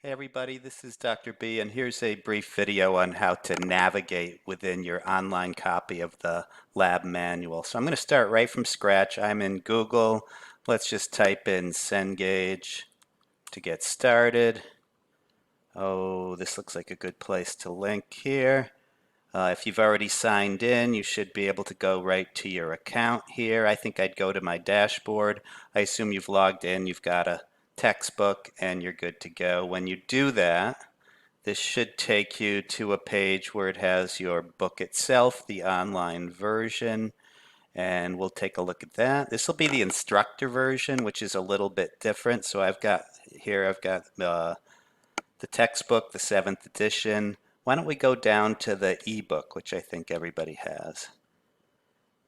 Hey everybody, this is Dr. B, and here's a brief video on how to navigate within your online copy of the lab manual. So I'm going to start right from scratch. I'm in Google. Let's just type in Cengage to get started. Oh, this looks like a good place to link here. If you've already signed in, you should be able to go right to your account here. I think I'd go to my dashboard. I assume you've logged in, you've got a textbook, and you're good to go. When you do that, this should take you to a page where it has your book itself, the online version, and we'll take a look at that. This will be the instructor version, which is a little bit different. So I've got the textbook, the 7th edition. Why don't we go down to the ebook, which I think everybody has.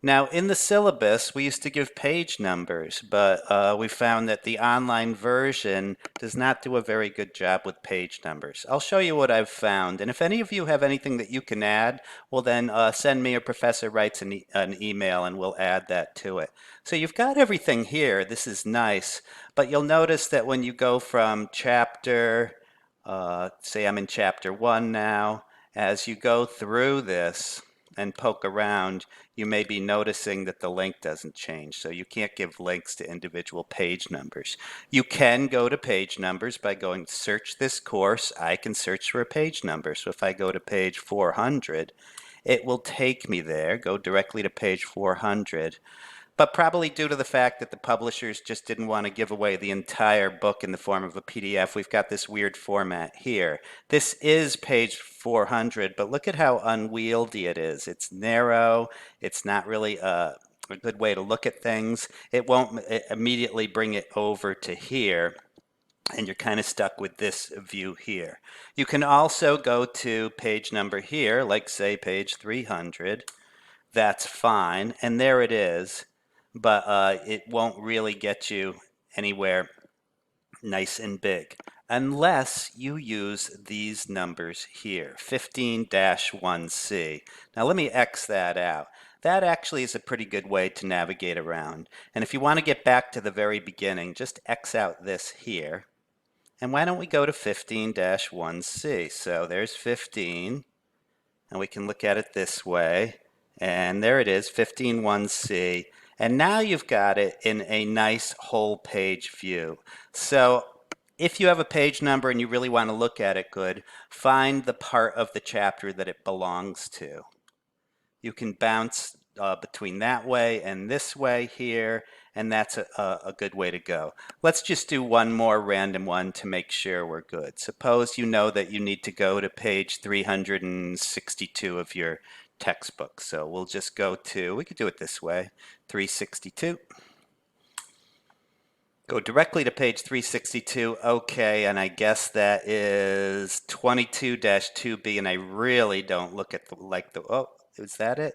Now, in the syllabus, we used to give page numbers, but we found that the online version does not do a very good job with page numbers. I'll show you what I've found, and if any of you have anything that you can add, well then send me or Professor Wrights an email and we'll add that to it. So you've got everything here. This is nice, but you'll notice that when you go from chapter, say I'm in chapter 1 now, as you go through this and poke around, you may be noticing that the link doesn't change. So you can't give links to individual page numbers. You can go to page numbers by going search this course. I can search for a page number. So if I go to page 400, it will take me there, go directly to page 400. But probably due to the fact that the publishers just didn't want to give away the entire book in the form of a PDF, we've got this weird format here. This is page 400, but look at how unwieldy it is. It's narrow. It's not really a good way to look at things. It won't immediately bring it over to here, and you're kind of stuck with this view here. You can also go to page number here, like say page 300. That's fine, and there it is, but it won't really get you anywhere nice and big unless you use these numbers here, 15-1C. Now let me X that out. That actually is a pretty good way to navigate around. And if you want to get back to the very beginning, just X out this here. And why don't we go to 15-1C? So there's 15, and we can look at it this way. And there it is, 15-1C. And now you've got it in a nice whole page view. So if you have a page number and you really want to look at it good, find the part of the chapter that it belongs to. You can bounce between that way and this way here, and that's a good way to go. Let's just do one more random one to make sure we're good. Suppose you know that you need to go to page 362 of your textbook. So we'll just go to, we could do it this way, 362. Go directly to page 362. Okay, and I guess that is 22-2B, and I really don't look at oh, is that it?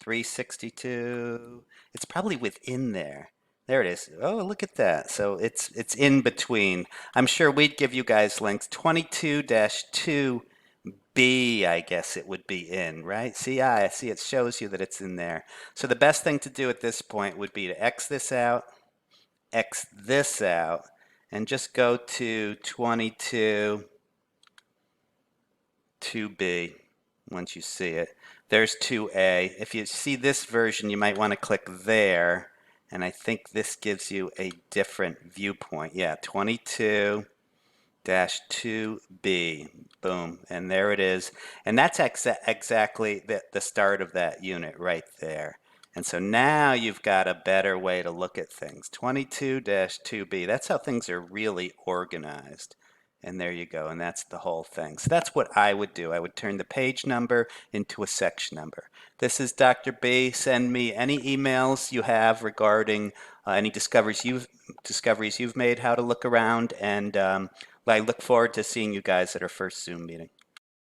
362. It's probably within there. There it is. Oh, look at that. So it's in between. I'm sure we'd give you guys links. 22-2B, I guess it would be in, right? See, I see it shows you that it's in there. So the best thing to do at this point would be to X this out, X this out, and just go to 22-2B once you see it. There's 2A. If you see this version, you might want to click there, and I think this gives you a different viewpoint. Yeah, 22-2B. Boom, and there it is. And that's exactly the start of that unit right there. And so now you've got a better way to look at things. 22-2B, that's how things are really organized. And there you go, and that's the whole thing. So that's what I would do. I would turn the page number into a section number. This is Dr. B. Send me any emails you have regarding any discoveries you've made, how to look around, and I look forward to seeing you guys at our first Zoom meeting.